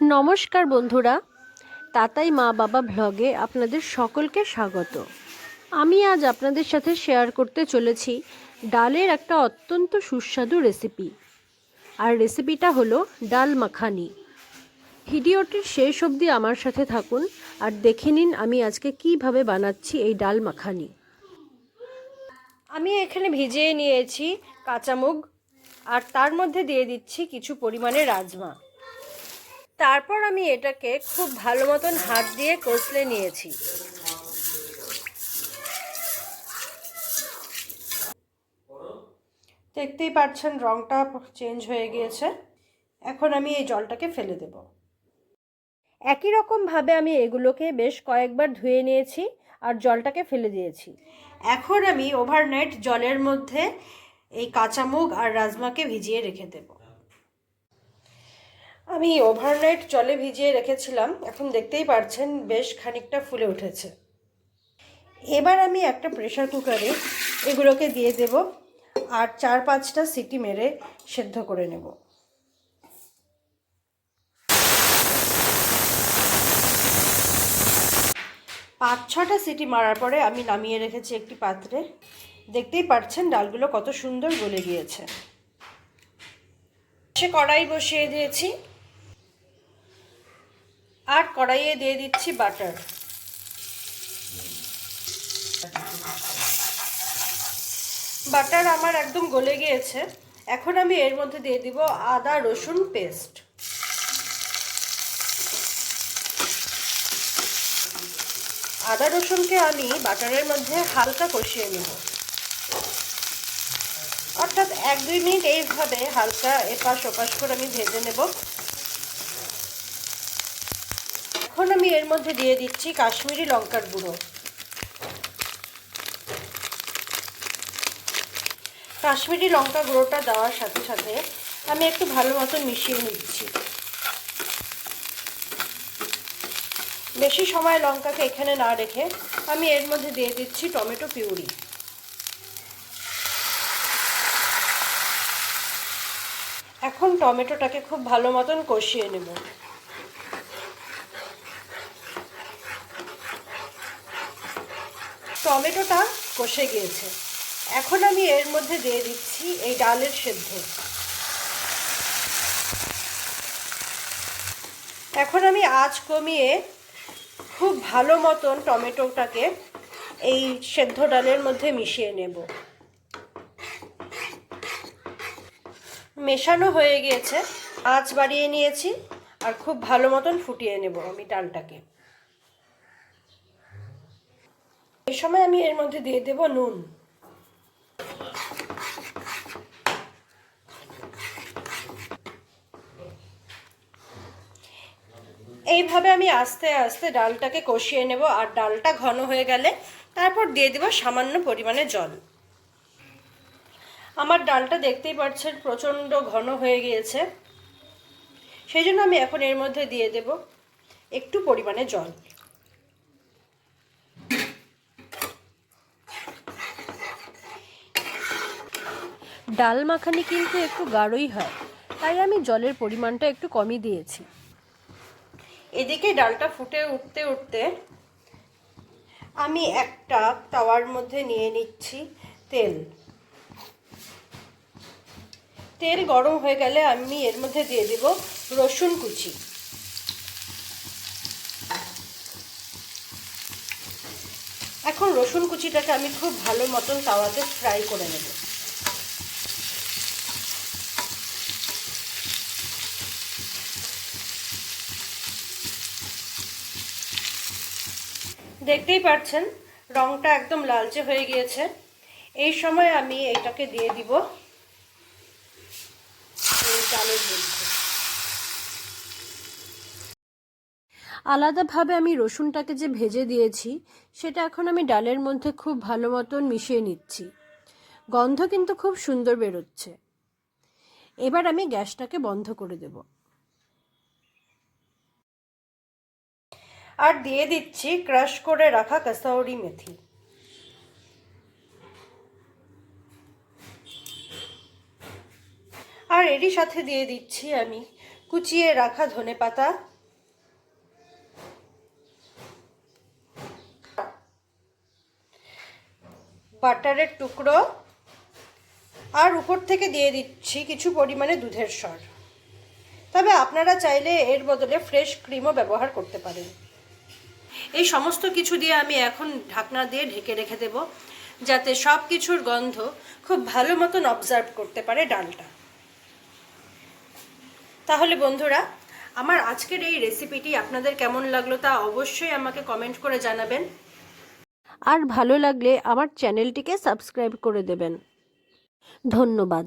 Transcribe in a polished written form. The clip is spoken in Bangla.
নমস্কার বন্ধুরা, তাতাই মা বাবা ভ্লগে আপনাদের সকলকে স্বাগত। আমি আজ আপনাদের সাথে শেয়ার করতে চলেছি ডালের একটা অত্যন্ত সুস্বাদু রেসিপি। আর রেসিপিটা হলো ডাল মাখানি। ভিডিওটির শেষ অবধি আমার সাথে থাকুন আর দেখে নিন আমি আজকে কিভাবে বানাচ্ছি এই ডাল মাখানি। আমি এখানে ভিজিয়ে নিয়েছি কাঁচা মুগ, আর তার মধ্যে দিয়ে দিচ্ছি কিছু পরিমাণে রাজমা। তারপর আমি এটাকে খুব ভালো মতন হাত দিয়ে কষলে নিয়েছি। দেখতেই পাচ্ছেন রংটা চেঞ্জ হয়ে গিয়েছে। এখন আমি এই জলটাকে ফেলে দেব। একই রকমভাবে আমি এগুলোকে বেশ কয়েকবার ধুয়ে নিয়েছি আর জলটাকে ফেলে দিয়েছি। এখন আমি ওভারনাইট জলের মধ্যে এই কাঁচা মুগ আর রাজমাকে ভিজিয়ে রেখে দেব। আমি ওভারনাইট জলে ভিজিয়ে রেখেছিলাম, এখন দেখতেই পাচ্ছেন বেশ খানিকটা ফুলে উঠেছে। এবার আমি একটা প্রেসার কুকারে এগুলোকে দিয়ে দেব আর 4-5টা সিটি মেরে সেদ্ধ করে নেব। 5-6টা সিটি মারার পরে আমি নামিয়ে রেখেছি একটি পাত্রে। দেখতেই পাচ্ছেন ডালগুলো কত সুন্দর গলে গিয়েছে। সে কড়াই বসিয়ে দিয়েছি আর কড়াইয়ে দিয়ে দিচ্ছি বাটার। বাটার আমার একদম গলে গিয়েছে। এখন আমি এর মধ্যে দিয়ে দিব আদা রসুন পেস্ট। আদা রসুনকে আমি বাটারের মধ্যে হালকা কষিয়ে নেব, অর্থাৎ 1-2 মিনিট এইভাবে হালকা এপাশ ওপাশ করে আমি ভেজে নেব। এখন আমি এর মধ্যে দিয়ে দিচ্ছি কাশ্মীরি লঙ্কার গুঁড়ো। কাশ্মীরি লঙ্কা গুঁড়োটা দেওয়ার সাথে সাথে আমি একটু ভালো মতো মিশিয়ে নিচ্ছি। বেশি সময় লঙ্কাকে এখানে না রেখে আমি এর মধ্যে দিয়ে দিচ্ছি টমেটো পিউরি। এখন টমেটোটাকে খুব ভালো মতন কষিয়ে নেব। টমেটোটা কষে গিয়েছে। এখন আমি এর মধ্যে দিয়ে দিচ্ছি এই ডালের সেদ্ধ। এখন আমি আঁচ কমিয়ে খুব ভালো মতন টমেটোটাকে এই সেদ্ধ ডালের মধ্যে মিশিয়ে নেব। মেশানো হয়ে গিয়েছে, আঁচ বাড়িয়ে নিয়েছি আর খুব ভালো মতন ফুটিয়ে নেব আমি ডালটাকে। এই সময় আমি এর মধ্যে দিয়ে দেব নুন। এইভাবে আমি আস্তে আস্তে ডালটাকে কষিয়ে নেব, আর ডালটা ঘন হয়ে গেলে তারপর দিয়ে দেব সামান্য পরিমাণে জল। আমার ডালটা দেখতেই পাচ্ছেন প্রচণ্ড ঘন হয়ে গিয়েছে, সেই জন্য আমি এখন এর মধ্যে দিয়ে দেব একটু পরিমাণে জল। ডাল মাখানি কিন্তু একটু গাঢ়ই হয়, তাই আমি জলের পরিমাণটা একটু কমই দিয়েছি। এদিকে ডালটা ফুটে উঠতে উঠতে আমি একটা তাওয়ার মধ্যে নিয়ে নিচ্ছি তেল। তেল গরম হয়ে গেলে আমি এর মধ্যে দিয়ে দেব রসুন কুচি। এখন রসুন কুচিটাকে আমি খুব ভালো মতন তাওয়াতে ফ্রাই করে নেব। দেখতেই পাচ্ছেন রংটা একদম লালচে হয়ে গিয়েছে। এই সময় আমি এটাকে দিয়ে দিব এই ডালের মধ্যে। আলাদাভাবে আমি রসুনটাকে যে ভেজে দিয়েছি সেটা এখন আমি ডালের মধ্যে খুব ভালো মতন মিশিয়ে নিচ্ছি। গন্ধ কিন্তু খুব সুন্দর বেরোচ্ছে। এবার আমি গ্যাসটাকে বন্ধ করে দেব আর দিয়ে দিচ্ছি ক্রাশ করে রাখা কাসৌরি মেথি। আর এরই সাথে দিয়ে দিচ্ছি আমি কুচিয়ে রাখা ধনেপাতা, বাটারের টুকরো, আর উপর থেকে দিয়ে দিচ্ছি কিছু পরিমাণে দুধের সর। তবে আপনারা চাইলে এর বদলে ফ্রেশ ক্রিমও ব্যবহার করতে পারেন। এই সমস্ত কিছু দিয়ে আমি এখন ঢাকনা দিয়ে ঢেকে রেখে দেব, যাতে সব কিছুর গন্ধ খুব ভালো মতন অবজার্ভ করতে পারে ডালটা। তাহলে বন্ধুরা, আমার আজকের এই রেসিপিটি আপনাদের কেমন লাগলো তা অবশ্যই আমাকে কমেন্ট করে জানাবেন। আর ভালো লাগলে আমার চ্যানেলটিকে সাবস্ক্রাইব করে দেবেন। ধন্যবাদ।